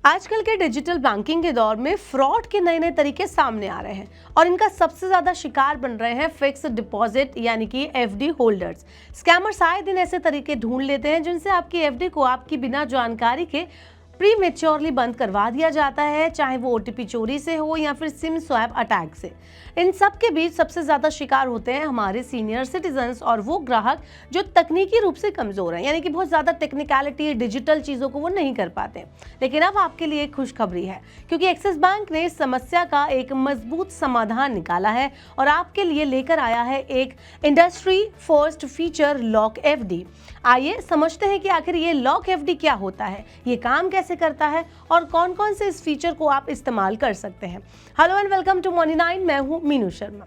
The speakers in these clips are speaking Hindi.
आजकल के डिजिटल बैंकिंग के दौर में फ्रॉड के नए नए तरीके सामने आ रहे हैं और इनका सबसे ज्यादा शिकार बन रहे हैं फिक्स्ड डिपॉजिट यानी कि एफडी होल्डर्स। स्कैमर्स आए दिन ऐसे तरीके ढूंढ लेते हैं जिनसे आपकी एफडी को आपकी बिना जानकारी के प्रीमेच्योरली बंद करवा दिया जाता है, चाहे वो ओटीपी चोरी से हो या फिर सिम स्वैप अटैक से। इन सब के बीच सबसे ज्यादा शिकार होते हैं हमारे सीनियर सिटीजन्स और वो ग्राहक जो तकनीकी रूप से कमजोर हैं, यानी कि बहुत ज्यादा टेक्निकलिटी डिजिटल चीजों को वो नहीं कर पाते। लेकिन अब आपके लिए एक खुशखबरी है, क्योंकि एक्सिस बैंक ने इस समस्या का एक मजबूत समाधान निकाला है और आपके लिए लेकर आया है एक industry first feature lock FD. आइए समझते हैं कि आखिर ये लॉक एफडी क्या होता है, ये काम कैसे करता है और कौन कौन से इस फीचर को आप इस्तेमाल कर सकते हैं। Hello and welcome to Money 9, मैं हूं मीनू शर्मा।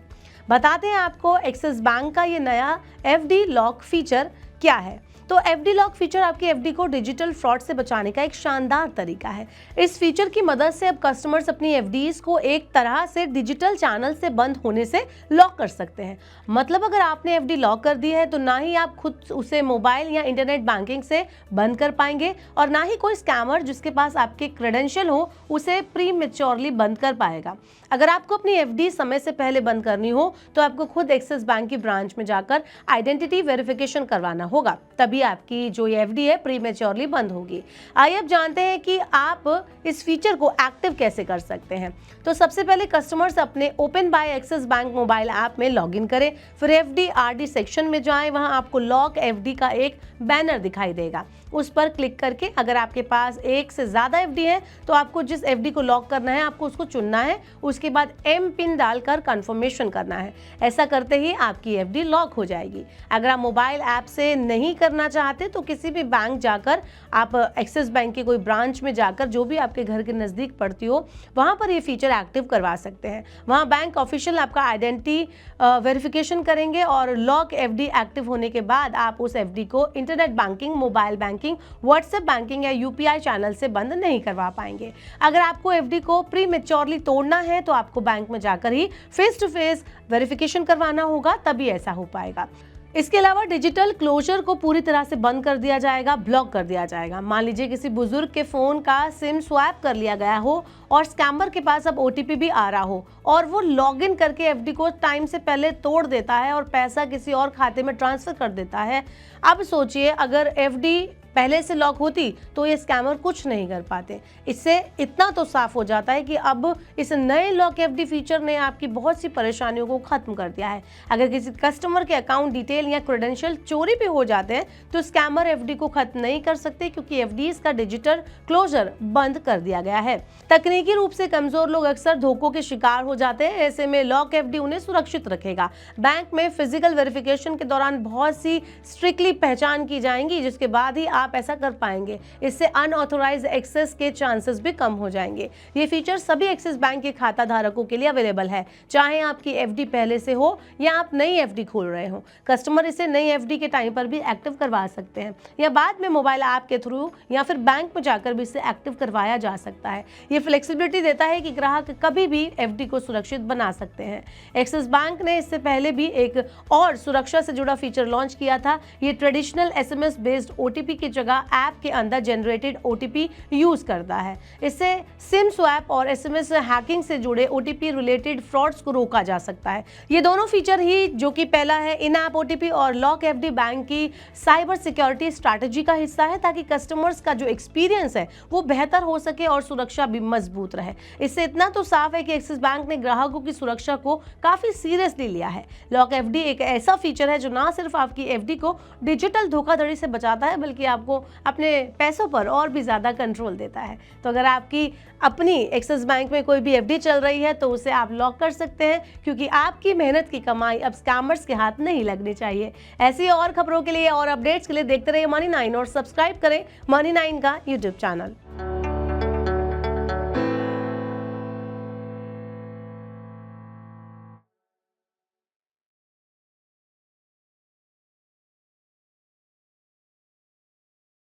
बताते हैं आपको एक्सिस बैंक का ये नया एफडी लॉक फीचर क्या है। तो एफडी लॉक फीचर आपकी एफडी को डिजिटल फ्रॉड से बचाने का एक शानदार तरीका है। इस फीचर की मदद से अब कस्टमर्स अपनी एफडीज को एक तरह से डिजिटल चैनल से बंद होने से लॉक कर सकते हैं। मतलब अगर आपने एफडी लॉक कर दी है तो ना ही आप खुद उसे मोबाइल या इंटरनेट बैंकिंग से बंद कर पाएंगे और ना ही कोई स्कैमर जिसके पास आपके क्रेडेंशियल हो उसे प्रीमेच्योरली बंद कर पाएगा। अगर आपको अपनी एफडी समय से पहले बंद करनी हो तो आपको खुद एक्सिस बैंक की ब्रांच में जाकर आइडेंटिटी वेरिफिकेशन करवाना होगा, तभी आपकी जो ये एफडी है प्रीमेच्योरली बंद होगी। आइए अब जानते हैं कि आप इस फीचर को एक्टिव कैसे कर सकते हैं। तो सबसे पहले कस्टमर्स अपने open by Axis bank mobile app में लॉगिन करें, फिर एफडी आरडी सेक्शन में जाएं, वहां आपको लॉक एफडी का एक बैनर दिखाई देगा, उस पर क्लिक करके अगर आपके पास एक से ज्यादा एफडी है तो आपको जिस एफडी को लॉक करना है आपको उसको चुनना है, उसके बाद एम पिन डालकर कंफर्मेशन करना है। ऐसा करते ही आपकी एफडी लॉक हो जाएगी। अगर आप मोबाइल ऐप से नहीं करना चाहते तो किसी भी बैंक जाकर आप एक्सिस बैंक की कोई ब्रांच में जाकर जो भी आपके घर के नज़दीक पड़ती हो वहाँ पर ये फीचर एक्टिव करवा सकते हैं। वहाँ बैंक ऑफिशियल आपका आइडेंटिटी वेरिफिकेशन करेंगे और लॉक एफडी एक्टिव होने के बाद आप उस एफडी को internet banking, mobile banking, WhatsApp banking या यूपीआई चैनल से बंद नहीं करवा पाएंगे। अगर आपको एफडी को प्रीमेच्योरली तोड़ना है तो आपको बैंक में जाकर ही फेस टू फेस वेरिफिकेशन करवाना होगा, तभी ऐसा हो पाएगा। इसके अलावा डिजिटल क्लोजर को पूरी तरह से बंद कर दिया जाएगा, ब्लॉक कर दिया जाएगा। मान लीजिए किसी बुजुर्ग के फोन का सिम स्वैप कर लिया गया हो और स्कैमर के पास अब ओटीपी भी आ रहा हो और वो लॉगिन करके एफडी को टाइम से पहले तोड़ देता है और पैसा किसी और खाते में ट्रांसफर कर देता है। अब सोचिए अगर एफडी पहले से लॉक होती तो ये स्कैमर कुछ नहीं कर पाते। इससे इतना तो साफ हो जाता है कि अब इस नए लॉक एफडी फीचर ने आपकी बहुत सी परेशानियों को खत्म कर दिया है। अगर किसी कस्टमर के अकाउंट डिटेल या क्रेडेंशियल चोरी भी हो जाते हैं तो स्कैमर एफडी को खत्म नहीं कर सकते, क्योंकि एफडीज का डिजिटल क्लोजर बंद कर दिया गया है। तकनीकी रूप से कमजोर लोग अक्सर धोखों के शिकार हो जाते हैं, ऐसे में लॉक एफडी उन्हें सुरक्षित रखेगा। बैंक में फिजिकल वेरिफिकेशन के दौरान बहुत सी स्ट्रिक्टली पहचान की जाएंगी, जिसके बाद ही आप ऐसा कर पाएंगे। इससे अनऑथोराइज्ड एक्सेस के चांसेस भी कम हो जाएंगे। ये फीचर सभी एक्सिस बैंक के खाता धारकों के लिए अवेलेबल है, चाहे आपकी एफडी पहले से हो या आप नई एफडी खोल रहे हो। कस्टमर इसे नई एफडी के टाइम पर भी एक्टिव करवा सकते हैं या बाद में मोबाइल ऐप के थ्रू या फिर बैंक में जाकर भी इसे एक्टिव करवाया जा सकता है। ये फ्लेक्सिबिलिटी देता है कि ग्राहक कभी भी एफडी को सुरक्षित बना सकते हैं। एक्सिस बैंक ने इससे पहले भी एक और सुरक्षा से जुड़ा फीचर लॉन्च किया था। ये ट्रेडिशनल एसएमएस बेस्ड ओटीपी की जगह ऐप के अंदर जनरेटेड ओटीपी यूज करता है। इससे सिम स्वैप और एसएमएस हैकिंग से जुड़े ओटीपी रिलेटेड फ्रॉड्स को रोका जा सकता है। ये दोनों फीचर ही, जो कि पहला है इन ऐप ओटीपी और लॉक एफडी, बैंक की साइबर सिक्योरिटी स्ट्रैटेजी का हिस्सा है, ताकि कस्टमर्स का जो एक्सपीरियंस है वो बेहतर हो सके और सुरक्षा भी मजबूत रहे। इससे इतना तो साफ है कि एक्सिस बैंक ने ग्राहकों की सुरक्षा को काफी सीरियसली लिया है। लॉक एफडी एक ऐसा फीचर है जो ना सिर्फ आपकी एफडी को डिजिटल धोखाधड़ी से बचाता है, बल्कि आपको अपने पैसों पर और भी ज़्यादा कंट्रोल देता है। तो अगर आपकी अपनी एक्सिस बैंक में कोई भी एफडी चल रही है तो उसे आप लॉक कर सकते हैं, क्योंकि आपकी मेहनत की कमाई अब स्कैमर्स के हाथ नहीं लगनी चाहिए। ऐसी और खबरों के लिए और अपडेट्स के लिए देखते रहिए मनी 9 और सब्सक्राइब करें मनी 9 का यूट्यूब चैनल।